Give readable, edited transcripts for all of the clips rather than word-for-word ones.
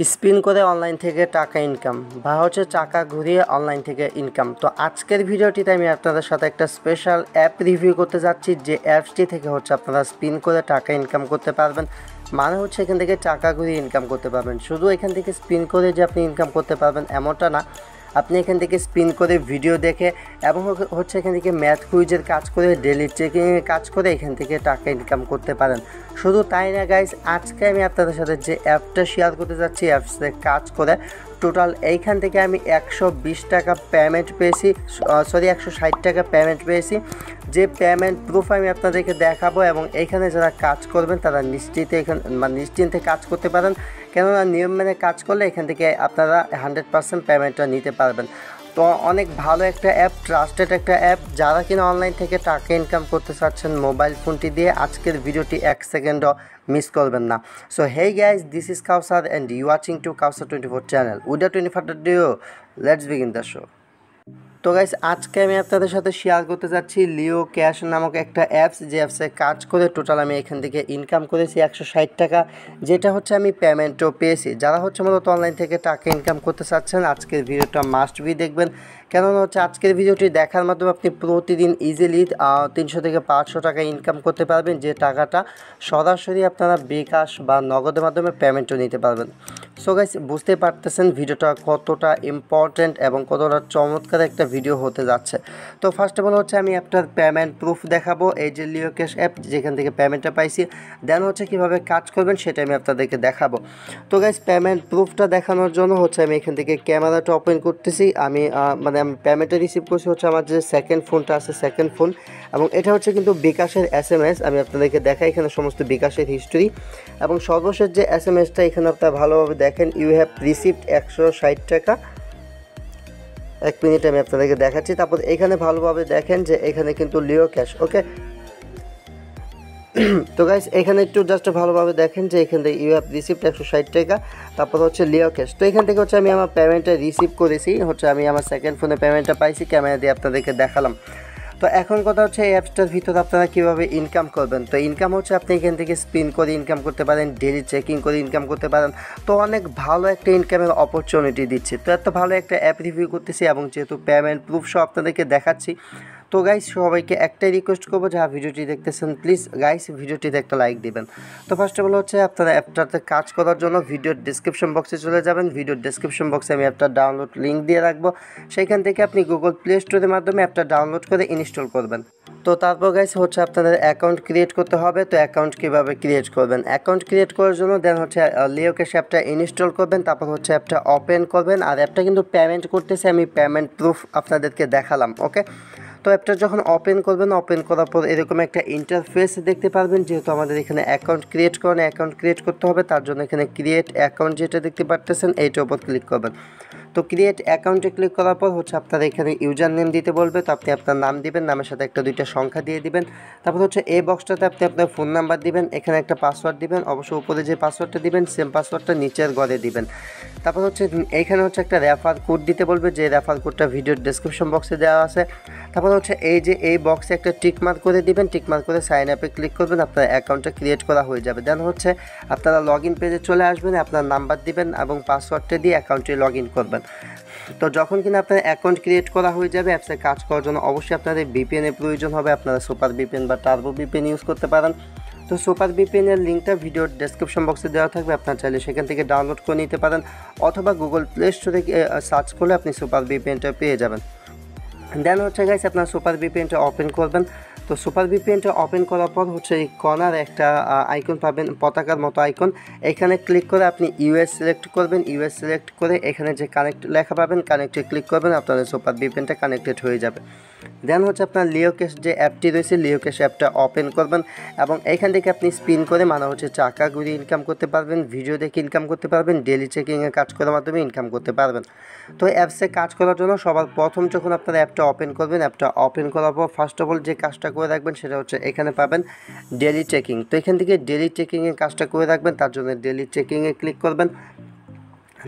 Spin করে online থেকে টাকা ইনকাম বা হচ্ছে চাকা ঘুরিয়ে অনলাইন থেকে ইনকাম। তো আজকের ভিডিওটিতে আমি আপনাদের সাথে একটা স্পেশাল অ্যাপ রিভিউ করতে যাচ্ছি, যে অ্যাপসটি থেকে হচ্ছে আপনারা স্পিন করে টাকা ইনকাম করতে পারবেন। মানে হচ্ছে এখান থেকে চাকা ঘুরিয়ে ইনকাম করতে পারবেন। শুধু এখান থেকে স্পিন করে যে আপনি ইনকাম করতে পারবেন এমনটা না, আপনি এখান থেকে স্পিন করে ভিডিও দেখে এবং হচ্ছে এখান থেকে ম্যাথ কুইজের কাজ করে, ডেলি চেকিংয়ের কাজ করে এখান থেকে টাকা ইনকাম করতে পারেন। শুধু তাই না গাইস, আজকে আমি আপনাদের সাথে যে অ্যাপটা শেয়ার করতে যাচ্ছি, অ্যাপসে কাজ করে টোটাল এইখান থেকে আমি 120 টাকা পেমেন্ট পেয়েছি, 160 টাকা পেমেন্ট পেয়েছি। যে পেমেন্ট প্রুফ আমি আপনাদেরকে দেখাবো, এবং এইখানে যারা কাজ করবেন তারা নিশ্চিন্তে কাজ করতে পারেন, কেননা নিয়ম মেনে কাজ করলে এখান থেকে আপনারা 100% পেমেন্টটা নিতে পারবেন। তো অনেক ভালো একটা অ্যাপ, ট্রাস্টেড একটা অ্যাপ। যারা কিনা অনলাইন থেকে টাকা ইনকাম করতে চাচ্ছেন মোবাইল ফোনটি দিয়ে, আজকের ভিডিওটি 1 সেকেন্ডও মিস করবেন না। So hey guys, this is Kawsar and you watching to Kawsar 24 channel. Without any further ado, let's begin the show. তো গাইস, আজকে আমি আপনাদের সাথে শেয়ার করতে যাচ্ছি লিও ক্যাশ নামক একটা অ্যাপস, যে অ্যাপসে কাজ করে টোটাল আমি এখান থেকে ইনকাম করেছি 160 টাকা, যেটা হচ্ছে আমি পেমেন্টও পেয়েছি। যারা হচ্ছে মূলত অনলাইন থেকে টাকা ইনকাম করতে চাচ্ছেন, আজকের ভিডিওটা মাস্ট বি দেখবেন, কেননা হচ্ছে আজকের ভিডিওটি দেখার মাধ্যমে আপনি প্রতিদিন ইজিলি 300 থেকে 500 টাকা ইনকাম করতে পারবেন, যে টাকাটা সরাসরি আপনারা বিকাশ বা নগদের মাধ্যমে পেমেন্টও নিতে পারবেন। সো গাইস, বুঝতে পারতেছেন ভিডিওটা কতটা ইম্পর্ট্যান্ট এবং কতটা চমৎকার একটা ভিডিও হতে যাচ্ছে। তো ফার্স্ট অফ অল হচ্ছে আমি আপনার পেমেন্ট প্রুফ দেখাবো, এই যে লিও ক্যাশ অ্যাপ যেখান থেকে পেমেন্টটা পাইছি, দেন হচ্ছে কীভাবে কাজ করবেন সেটা আমি আপনাদেরকে দেখাবো। তো গাইস, পেমেন্ট প্রুফটা দেখানোর জন্য হচ্ছে আমি এখান থেকে ক্যামেরাটা ওপেন করতেছি। আমি পেমেন্টটা রিসিভ করছি হচ্ছে আমার যে সেকেন্ড ফোনটা আছে, সেকেন্ড ফোন, এবং এটা হচ্ছে কিন্তু বিকাশের SMS। আমি আপনাদেরকে দেখাই এখানে সমস্ত বিকাশের হিস্ট্রি, এবং সর্বশেষ যে SMS-টা এখানে আপনারা ভালোভাবে দেখেন, ইউ হ্যাভ রিসিভড 160 টাকা। 1 মিনিট আমি আপনাদেরকে দেখাচ্ছি। তারপর এখানে ভালোভাবে দেখেন যে এখানে কিন্তু লিও ক্যাশ, ওকে। তো গাইস, এখানে একটু জাস্ট ভালোভাবে দেখেন যে এখান থেকে ইউ হ্যাভ রিসিভড 160 টাকা, তারপর হচ্ছে লিও ক্যাশ। তো এখান থেকে হচ্ছে আমি আমার পেমেন্টটা রিসিভ করেছি, হচ্ছে আমি আমার সেকেন্ড ফোনে পেমেন্টটা পাইছি, ক্যামেরা দিয়ে আপনাদেরকে দেখালাম। তো এখন কথা হচ্ছে এই অ্যাপসটার ভিতরে আপনারা কীভাবে ইনকাম করবেন। তো ইনকাম হচ্ছে আপনি এখান থেকে স্পিন করে ইনকাম করতে পারেন, ডেলি চেকিং করে ইনকাম করতে পারেন। তো অনেক ভালো একটা ইনকামের অপরচুনিটি দিচ্ছে। তো এত ভালো একটা অ্যাপ রিভিউ করতেছি, এবং যেহেতু পেমেন্ট প্রুফ সহ আপনাদেরকে দেখাচ্ছি। তো গাইস, সবাইকে একটাই রিকোয়েস্ট করবো, যারা ভিডিওটি দেখতেছেন প্লিজ গাইস ভিডিওটিতে একটা লাইক দিবেন। তো ফার্স্ট অফ অল হচ্ছে আপনারা অ্যাপটাতে কাজ করার জন্য ভিডিওর ডিসক্রিপশন বক্সে চলে যাবেন। ভিডিওর ডিসক্রিপশন বক্সে আমি অ্যাপটা ডাউনলোড লিঙ্ক দিয়ে রাখবো, সেইখান থেকে আপনি গুগল প্লে স্টোরের মাধ্যমে অ্যাপটা ডাউনলোড করে ইনস্টল করবেন। তো তারপর গাইস হচ্ছে আপনাদের অ্যাকাউন্ট ক্রিয়েট করতে হবে। তো অ্যাকাউন্ট কীভাবে ক্রিয়েট করবেন, অ্যাকাউন্ট ক্রিয়েট করার জন্য দেন হচ্ছে লিও ক্যাশ অ্যাপটা ইনস্টল করবেন, তারপর হচ্ছে অ্যাপটা ওপেন করবেন। আর অ্যাপটা কিন্তু পেমেন্ট করতেছে, আমি পেমেন্ট প্রুফ আপনাদেরকে দেখালাম, ওকে। তো অ্যাপটা যখন ওপেন করবেন, ওপেন করার পর এরকম একটা ইন্টারফেস দেখতে পারবেন। যেহেতু আমাদের এখানে অ্যাকাউন্ট ক্রিয়েট করেন, অ্যাকাউন্ট ক্রিয়েট করতে হবে, তার জন্য এখানে ক্রিয়েট অ্যাকাউন্ট যেটা দেখতে পারতেছেন এইটার উপর ক্লিক করবেন। তো ক্রিয়েট অ্যাকাউন্টে ক্লিক করার পর হচ্ছে আপনারা এখানে ইউজার নেম দিতে বলবে। তো আপনি আপনার নাম দিবেন, নামের সাথে একটা দুইটা সংখ্যা দিয়ে দিবেন। তারপর হচ্ছে এই বক্সটাতে আপনি আপনার ফোন নাম্বার দিবেন, এখানে একটা পাসওয়ার্ড দিবেন, অবশ্য উপরে যে পাসওয়ার্ডটা দিবেন সেম পাসওয়ার্ডটা নিচের ঘরে দিবেন। তারপর হচ্ছে এইখানে হচ্ছে একটা রেফার কোড দিতে বলবে, যে রেফার কোডটা ভিডিওর ডেসক্রিপশন বক্সে দেওয়া আছে। তারপর হচ্ছে এই বক্সে একটা টিকমার্ক করে দিবেন, টিকমার্ক করে সাইন আপে ক্লিক করবেন, আপনার অ্যাকাউন্টটা ক্রিয়েট করা হয়ে যাবে। দেন হচ্ছে আপনারা লগ ইন পেজে চলে আসবেন, আপনার নাম্বার দিবেন এবং পাসওয়ার্ডটা দিয়ে অ্যাকাউন্টে লগ ইন করবেন। তো যখন কিনা আপনার অ্যাকাউন্ট ক্রিয়েট করা হয়ে যাবে, অ্যাপসে কাজ করার জন্য অবশ্যই আপনাদের ভিপিএনের প্রয়োজন হবে। আপনারা সুপার ভিপিএন বা টার্বো ভিপিএন ইউজ করতে পারেন। তো সুপার ভিপিএনের লিঙ্কটা ভিডিওর ডেসক্রিপশন বক্সে দেওয়া থাকবে, আপনার চাইলে সেখান থেকে ডাউনলোড করে নিতে পারেন, অথবা গুগল প্লে স্টোরে সার্চ করলে আপনি সুপার ভিপিএনটা পেয়ে যাবেন। দেন হচ্ছে গাইস, আপনার সুপার ভিপিএনটা ওপেন করবেন। তো সুপার ভিপিএনটা ওপেন করার পর হচ্ছে এই কর্নার একটা আইকন পাবেন, পতাকার মতো আইকন। এখানে ক্লিক করে আপনি ইউএস সিলেক্ট করবেন, ইউএস সিলেক্ট করে এখানে যে কানেক্ট লেখা পাবেন, কানেক্টে ক্লিক করবেন, আপনাদের সুপার ভিপিএনটা কানেক্টেড হয়ে যাবে। দেন হচ্ছে আপনার লিও ক্যাশ যে অ্যাপটি রয়েছে, লিও ক্যাশ অ্যাপটা ওপেন করবেন, এবং এইখান থেকে আপনি স্পিন করে মানে হচ্ছে চাকা ঘুরিয়ে ইনকাম করতে পারবেন, ভিডিও দেখে ইনকাম করতে পারবেন, ডেলি চেকিংয়ে কাজ করার মাধ্যমে ইনকাম করতে পারবেন। তো অ্যাপসে কাজ করার জন্য সবার প্রথম যখন আপনারা অ্যাপটা ওপেন করবেন, অ্যাপটা ওপেন করার পর ফার্স্ট অফ অল যে কাজটা করে রাখবেন সেটা হচ্ছে এখানে পাবেন ডেলি চেকিং। তো এখান থেকে ডেলি চেকিংয়ের কাজটা করে রাখবেন, তার জন্য ডেলি চেকিংয়ে ক্লিক করবেন।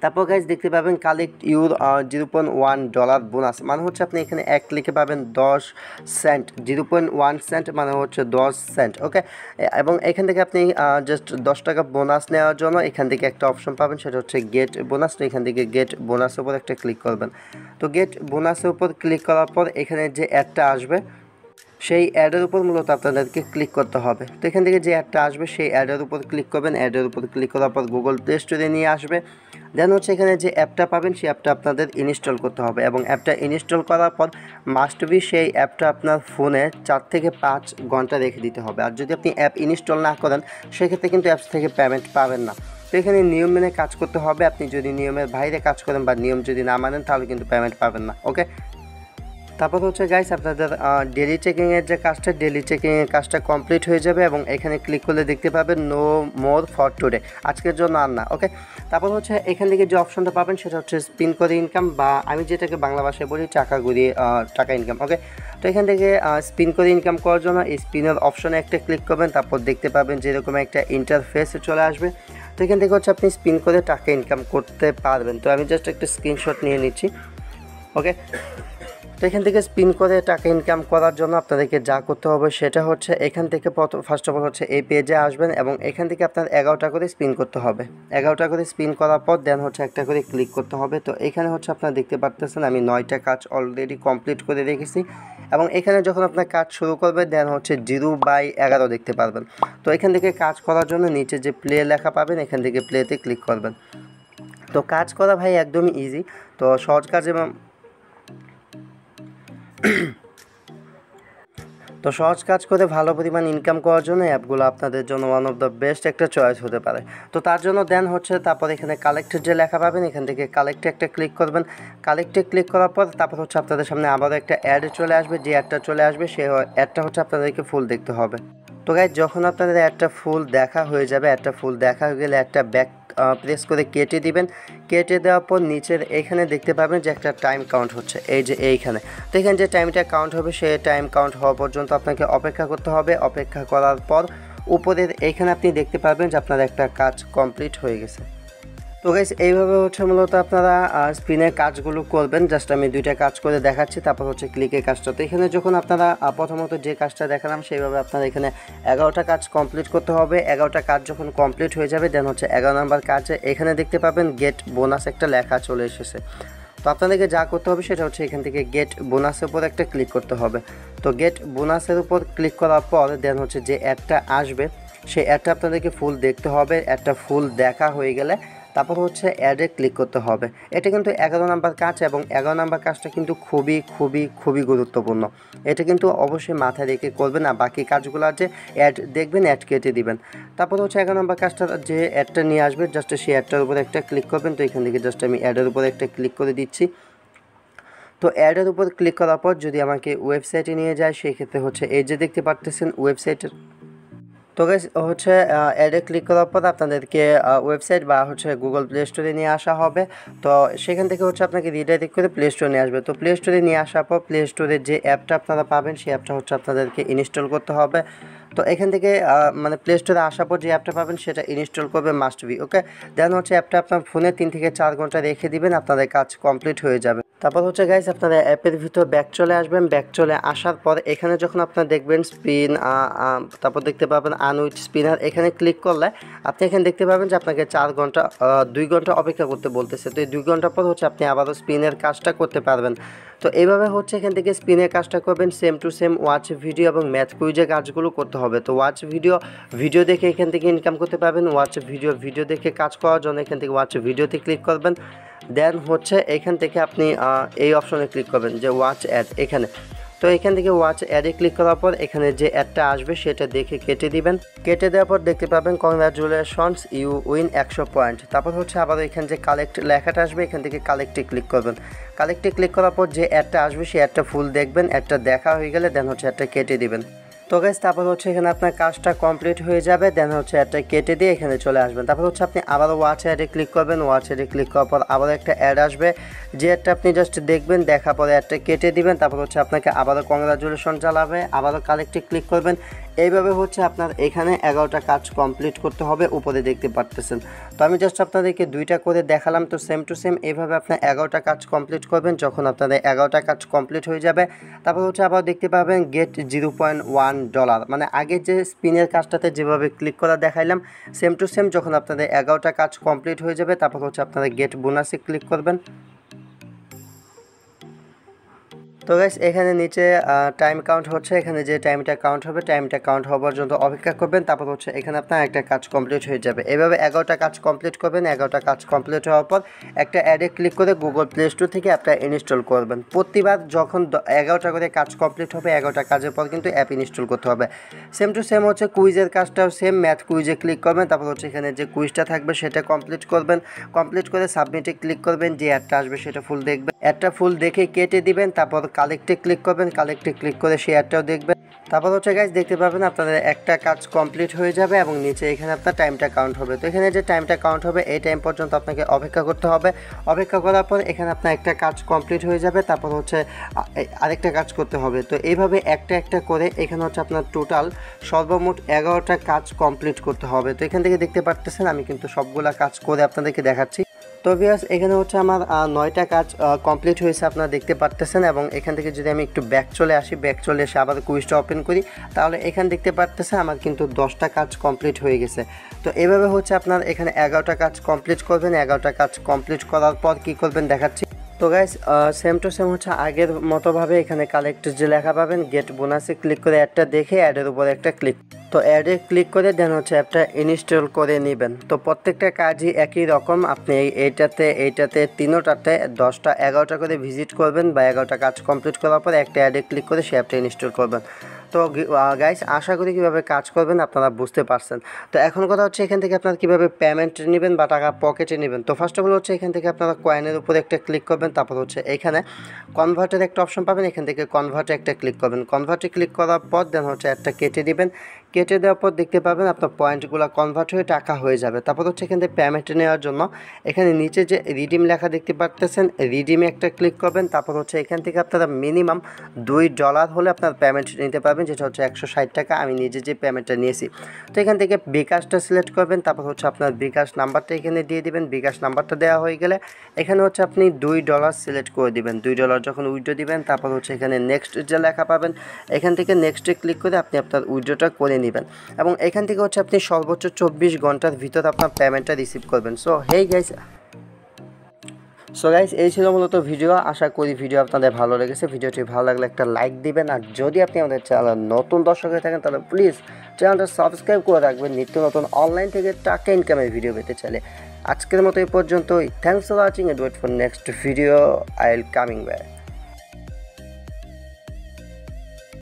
তারপর গাইজ দেখতে পাবেন কালেক্ট ইউর $0.1 বোনাস, মানে হচ্ছে আপনি এখানে এক ক্লিকে পাবেন 10 সেন্ট, 0.1 সেন্ট মানে হচ্ছে 10 সেন্ট। ওকে, এবং এখান থেকে আপনি জাস্ট 10 টাকা বোনাস নেওয়ার জন্য এখান থেকে একটা অপশন পাবেন, সেটা হচ্ছে গেট বোনাস। তো এখান থেকে গেট বোনাসের উপর একটা ক্লিক করবেন। তো গেট বোনাসের উপর ক্লিক করার পর এখানে যে অ্যাডটা আসবে সেই অ্যাডের উপর মূলত আপনাদেরকে ক্লিক করতে হবে। তো এখান থেকে যে অ্যাডটা আসবে সেই অ্যাডের উপর ক্লিক করবেন। অ্যাডের উপর ক্লিক করার পর গুগল প্লে স্টোরে নিয়ে আসবে। দেন হচ্ছে এখানে যে অ্যাপটা পাবেন সেই অ্যাপটা আপনাদের ইনস্টল করতে হবে, এবং অ্যাপটা ইনস্টল করার পর মাস্ট বি সেই অ্যাপটা আপনার ফোনে 4 থেকে 5 ঘন্টা রেখে দিতে হবে। আর যদি আপনি অ্যাপ ইনস্টল না করেন সেক্ষেত্রে কিন্তু অ্যাপস থেকে পেমেন্ট পাবেন না। তো এখানে নিয়ম মেনে কাজ করতে হবে। আপনি যদি নিয়মের বাইরে কাজ করেন বা নিয়ম যদি না মানেন তাহলে কিন্তু পেমেন্ট পাবেন না। ওকে, তারপর হচ্ছে গাইস আপনাদের ডেলি চেকিংয়ের যে কাজটা, ডেলি চেকিংয়ের কাজটা কমপ্লিট হয়ে যাবে, এবং এখানে ক্লিক করলে দেখতে পাবেন নো মোর ফর টুডে, আজকের জন্য আর না। ওকে, তারপর হচ্ছে এখান থেকে যে অপশনটা পাবেন সেটা হচ্ছে স্পিন করে ইনকাম, বা আমি যেটাকে বাংলা ভাষায় বলি টাকা ঘুরিয়ে টাকা ইনকাম। ওকে, তো এখান থেকে স্পিন করে ইনকাম করার জন্য এই স্পিনের অপশনে একটা ক্লিক করবেন। তারপর দেখতে পাবেন যেরকম একটা ইন্টারফেস চলে আসবে। তো এখান থেকে হচ্ছে আপনি স্পিন করে টাকা ইনকাম করতে পারবেন। তো আমি জাস্ট একটা স্ক্রিনশট নিয়ে নিচ্ছি। ওকে, তো এখান থেকে স্পিন করে টাকা ইনকাম করার জন্য আপনাদেরকে যা করতে হবে সেটা হচ্ছে এখান থেকে ফার্স্ট অফ অল হচ্ছে এই পেজে আসবেন, এবং এখান থেকে আপনার 11টা করে স্পিন করতে হবে। 11টা করে স্পিন করার পর দেন হচ্ছে একটা করে ক্লিক করতে হবে। তো এখানে হচ্ছে আপনারা দেখতে পাচ্ছেন আমি 9টা কাজ অলরেডি কমপ্লিট করে রেখেছি, এবং এখানে যখন আপনার কাজ শুরু করবে দেন হচ্ছে 0/11 দেখতে পারবেন। তো এখান থেকে কাজ করার জন্য নিচে যে প্লে লেখা পাবেন এখান থেকে প্লেতে ক্লিক করবেন। তো কাজ করা ভাই একদমই ইজি, তো সহজ কাজ, এবং তো সহজ কাজ করে ভালো পরিমাণ ইনকাম করার জন্য অ্যাপগুলো আপনাদের জন্য ওয়ান অফ দ্য বেস্ট একটা চয়েস হতে পারে। তো তার জন্য দেন হচ্ছে তারপর এখানে কালেক্টের যে লেখা পাবেন এখান থেকে কালেক্টে একটা ক্লিক করবেন। কালেক্টে ক্লিক করার পর তারপর হচ্ছে আপনাদের সামনে আবারও একটা অ্যাড চলে আসবে। যে অ্যাডটা চলে আসবে সেই অ্যাডটা হচ্ছে আপনাদেরকে ফুল দেখতে হবে। তো গাইজ যখন আপনাদের অ্যাডটা ফুল দেখা হয়ে যাবে, অ্যাডটা ফুল দেখা হয়ে গেলে একটা ব্যাক প্রেস করে কেটে দিবেন। কেটে দেওয়ার পর নিচের এখানে দেখতে পাবেন যে একটা টাইম কাউন্ট হচ্ছে, এই যে এইখানে। তো এখানে যে টাইমটা কাউন্ট হবে সেই টাইম কাউন্ট হওয়া পর্যন্ত আপনাকে অপেক্ষা করতে হবে। অপেক্ষা করার পর উপরের এইখানে আপনি দেখতে পাবেন যে আপনার একটা কাজ কমপ্লিট হয়ে গেছে। তো গাইস এইভাবে হচ্ছে মূলত আপনারা স্পিনের কাজগুলো করবেন। জাস্ট আমি 2টা কাজ করে দেখাচ্ছি, তারপর হচ্ছে ক্লিকের কাজটা। তো এখানে যখন আপনারা প্রথমত যে কাজটা দেখালাম সেইভাবে আপনারা এখানে 11টা কাজ কমপ্লিট করতে হবে। 11টা কাজ যখন কমপ্লিট হয়ে যাবে দেন হচ্ছে 11 নম্বর কাজে এখানে দেখতে পাবেন গেট বোনাস একটা লেখা চলে এসেছে। তো আপনাদেরকে যা করতে হবে সেটা হচ্ছে এখান থেকে গেট বোনাসের উপর একটা ক্লিক করতে হবে। তো গেট বোনাসের উপর ক্লিক করার পর দেন হচ্ছে যে অ্যাডটা আসবে সেই অ্যাডটা আপনাদেরকে ফুল দেখতে হবে। অ্যাডটা ফুল দেখা হয়ে গেলে তারপর হচ্ছে অ্যাডে ক্লিক করতে হবে। এটা কিন্তু 11 নম্বর কাজ, এবং 11 নম্বর কাজটা কিন্তু খুবই খুবই খুবই গুরুত্বপূর্ণ। এটা কিন্তু অবশ্যই মাথায় রেখে করবেন, না বাকি কাজগুলো যে অ্যাড দেখবেন অ্যাড কেটে দিবেন। তারপর হচ্ছে 11 নম্বর কাজটা যে অ্যাডটা নিয়ে আসবে জাস্ট সেই অ্যাডটার উপরে একটা ক্লিক করবেন। তো এখান থেকে জাস্ট আমি অ্যাডের উপরে একটা ক্লিক করে দিচ্ছি। তো অ্যাডের উপর ক্লিক করার পর যদি আমাকে ওয়েবসাইটে নিয়ে যায় সেই ক্ষেত্রে হচ্ছে এই যে দেখতে পাচ্ছেন ওয়েবসাইটের। তো গাইস হচ্ছে অ্যাডে ক্লিক করার পর আপনাদেরকে ওয়েবসাইট বা হচ্ছে গুগল প্লে স্টোরে নিয়ে আসা হবে। তো সেখান থেকে হচ্ছে আপনাকে রিডাইরেক্ট করে প্লে স্টোরে নিয়ে আসবে। তো প্লে স্টোরে নিয়ে আসার পর প্লে স্টোরে যে অ্যাপটা আপনারা পাবেন সেই অ্যাপটা হচ্ছে আপনাদেরকে ইনস্টল করতে হবে। তো এখান থেকে মানে প্লে স্টোরে আসার পর যে অ্যাপটা পাবেন সেটা ইনস্টল করবে মাস্ট বি। ওকে, দেন হচ্ছে অ্যাপটা আপনার ফোনে 3 থেকে 4 ঘন্টা রেখে দিবেন, আপনাদের কাজ কমপ্লিট হয়ে যাবে। তারপর হচ্ছে গাইস আপনারা অ্যাপের ভিতর ব্যাক চলে আসবেন। ব্যাক চলে আসার পর এখানে যখন আপনারা দেখবেন স্পিন, তারপর দেখতে পাবেন আনউইচ স্পিনার, এখানে ক্লিক করলে আপনি এখানে দেখতে পাবেন যে আপনাকে 2 ঘন্টা অপেক্ষা করতে বলতেছে। তো এই 2 ঘন্টা পর হচ্ছে আপনি আবারও স্পিনের কাজটা করতে পারবেন। তো এইভাবে হচ্ছে এখান থেকে স্পিনের কাজটা করবেন। Same to same watch video এবং ম্যাথ কুইজের কাজগুলো করতে হবে। তো ওয়াচ ভিডিও দেখে এখান থেকে ইনকাম করতে পারবেন। ওয়াচ ভিডিও দেখে কাজ করার জন্য এখান থেকে ওয়াচ ভিডিওতে ক্লিক করবেন। দেন হচ্ছে এখান থেকে আপনি এই অপশনে ক্লিক করবেন যে ওয়াচ অ্যাড এখানে। তো এখান থেকে ওয়াচ অ্যাডে ক্লিক করার পর এখানে যে অ্যাডটা আসবে সেটা দেখে কেটে দিবেন। কেটে দেওয়ার পর দেখতে পাবেন কংগ্রাচুলেশনস ইউ উইন 100 পয়েন্ট। তারপর হচ্ছে আবার এখানে যে কালেক্ট লেখাটা আসবে এখান থেকে কালেক্টে ক্লিক করবেন। কালেক্টে ক্লিক করার পর যে অ্যাডটা আসবে সেই অ্যাডটা ফুল দেখবেন। অ্যাডটা দেখা হয়ে গেলে দেন হচ্ছে অ্যাডটা কেটে দিবেন। তো গাইস তারপর হচ্ছে এখানে আপনার কাজটা কমপ্লিট হয়ে যাবে। দেন হচ্ছে অ্যাডটা কেটে দিয়ে এখানে চলে আসবেন। তারপর হচ্ছে আপনি আবারও ওয়াচ অ্যাডে ক্লিক করবেন। ওয়াচ অ্যাডে ক্লিক করার পর আবারও একটা অ্যাড আসবে, যে অ্যাডটা আপনি জাস্ট দেখবেন, দেখার পরে অ্যাডটা কেটে দিবেন। তারপর হচ্ছে আপনাকে আবারও কংগ্রাচুলেশন জানাবে। আবারও কালেক্টে ক্লিক করবেন। এইভাবে হচ্ছে আপনার এখানে 11টা কাজ কমপ্লিট করতে হবে, উপরে দেখতে পারতেছেন। তো আমি জাস্ট আপনাদেরকে 2টা করে দেখালাম। তো সেম টু সেম এইভাবে আপনার 11টা কাজ কমপ্লিট করবেন। যখন আপনাদের 11টা কাজ কমপ্লিট হয়ে যাবে তারপর হচ্ছে আবার দেখতে পাবেন গেট $0.1, মানে আগে যে স্পিনের কাজটাতে যেভাবে ক্লিক করা দেখাইলাম সেম টু সেম যখন আপনাদের 11টা কাজ কমপ্লিট হয়ে যাবে তারপর হচ্ছে আপনারা গেট বোনাসে ক্লিক করবেন। তো গাইস এখানে নিচে টাইম কাউন্ট হচ্ছে, এখানে যে টাইমটা কাউন্ট হবে টাইমটা কাউন্ট হওয়ার পর্যন্ত অপেক্ষা করবেন। তারপর হচ্ছে এখানে আপনার একটা কাজ কমপ্লিট হয়ে যাবে। এভাবে 11টা কাজ কমপ্লিট করবেন। 11টা কাজ কমপ্লিট হওয়ার পর একটা অ্যাডে ক্লিক করে গুগল প্লে স্টোর থেকে অ্যাপটা ইনস্টল করবেন। প্রতিবার যখন 11টা করে কাজ কমপ্লিট হবে 11টা কাজের পর কিন্তু অ্যাপ ইনস্টল করতে হবে। সেম টু সেম হচ্ছে কুইজের কাজটাও সেম, ম্যাথ কুইজে ক্লিক করবেন। তারপর হচ্ছে এখানে যে কুইজটা থাকবে সেটা কমপ্লিট করবেন। কমপ্লিট করে সাবমিটে ক্লিক করবেন, যে অ্যাডটা আসবে সেটা ফুল দেখবেন। অ্যাডটা ফুল দেখে কেটে দিবেন। তারপর কালেক্টে ক্লিক করবেন, কালেক্টে ক্লিক করে সেই অ্যাডটাও দেখবেন। তারপর হচ্ছে গাইস দেখতে পাবেন আপনাদের একটা কাজ কমপ্লিট হয়ে যাবে এবং নিচে এখানে আপনার টাইমটা কাউন্ট হবে। তো এখানে যে টাইমটা কাউন্ট হবে এই টাইম পর্যন্ত আপনাকে অপেক্ষা করতে হবে। অপেক্ষা করার পর এখানে আপনার একটা কাজ কমপ্লিট হয়ে যাবে। তারপর হচ্ছে আরেকটা কাজ করতে হবে। তো এইভাবে একটা একটা করে এখানে হচ্ছে আপনার টোটাল সর্বমোট 11টা কাজ কমপ্লিট করতে হবে। তো এখান থেকে দেখতে পারতেছেন আমি কিন্তু সবগুলা কাজ করে আপনাদেরকে দেখাচ্ছি। তো ভিউয়ার্স এখানে হচ্ছে আমার 9টা কাজ কমপ্লিট হয়েছে আপনারা দেখতে পারতেছেন। এবং এখান থেকে যদি আমি একটু ব্যাক চলে আসি, ব্যাক চলে এসে আবার কুইজটা ওপেন করি, তাহলে এখানে দেখতে পারতেছেন আমার কিন্তু 10টা কাজ কমপ্লিট হয়ে গেছে। তো এভাবে হচ্ছে আপনার এখানে 11টা কাজ কমপ্লিট করবেন। 11টা কাজ কমপ্লিট করার পর কী করবেন দেখাচ্ছি। তো গাইস সেম টু সেম হচ্ছে আগের মতোভাবে এখানে কালেক্ট যে লেখা পাবেন গেট বোনাসে ক্লিক করে অ্যাডটা দেখে অ্যাডের উপরে একটা ক্লিক, তো অ্যাডে ক্লিক করে দেন হচ্ছে অ্যাপটা ইনস্টল করে নেবেন। তো প্রত্যেকটা কাজই একই রকম, আপনি এইটাতে তিনোটাতে 10টা 11টা করে ভিজিট করবেন বা 11টা কাজ কমপ্লিট করার পর একটা অ্যাডে ক্লিক করে সে অ্যাপটা ইনস্টল করবেন। তো গাইস আশা করি কীভাবে কাজ করবেন আপনারা বুঝতে পারছেন। তো এখন কথা হচ্ছে এখান থেকে আপনারা কীভাবে পেমেন্ট নেবেন বা টাকা পকেটে নেবেন। তো ফার্স্ট অফ অল হচ্ছে এখান থেকে আপনারা কয়েনের উপরে একটা ক্লিক করবেন। তারপর হচ্ছে এখানে কনভার্টের একটা অপশন পাবেন, এখান থেকে কনভার্টে একটা ক্লিক করবেন। কনভার্টে ক্লিক করার পর দেন হচ্ছে একটা কেটে দিবেন। কেটে দেওয়ার পর দেখতে পাবেন আপনার পয়েন্টগুলো কনভার্ট হয়ে টাকা হয়ে যাবে। তারপর হচ্ছে এখান থেকে পেমেন্ট নেওয়ার জন্য এখানে নিচে যে রিডিম লেখা দেখতে পাচ্ছেন রিডিমে একটা ক্লিক করবেন। তারপর হচ্ছে এখান থেকে আপনারা মিনিমাম $2 হলে আপনার পেমেন্ট নিতে পারবেন, যেটা হচ্ছে 160 টাকা। আমি নিজে যে পেমেন্টটা নিয়েছি। তো এখান থেকে বিকাশটা সিলেক্ট করবেন। তারপর হচ্ছে আপনার বিকাশ নাম্বারটা এখানে দিয়ে দিবেন। বিকাশ নাম্বারটা দেওয়া হয়ে গেলে এখানে হচ্ছে আপনি $2 সিলেক্ট করে দিবেন। $2 যখন উইথড্র দিবেন তারপর হচ্ছে এখানে নেক্সট যে লেখা পাবেন এখান থেকে নেক্সটে ক্লিক করে আপনি আপনার উইথড্রটা করে নেবেন। এবং এখান থেকে হচ্ছে আপনি সর্বোচ্চ 24 ঘন্টার ভিতর আপনার পেমেন্টটা রিসিভ করবেন। সো গাইস এই ছিল মূলত ভিডিও। আশা করি ভিডিও আপনাদের ভালো লেগেছে। ভিডিওটি ভালো লাগলে একটা লাইক দিবেন। আর যদি আপনি আমাদের চ্যানেল নতুন দর্শক হয়ে থাকেন তাহলে প্লিজ চ্যানেলটা সাবস্ক্রাইব করে রাখবেন নিত্য নতুন অনলাইন থেকে টাকা ইনকামের ভিডিও পেতে চাইলে। আজকের মতো এই পর্যন্তই। Thanks for watching and wait for next video. I will coming back.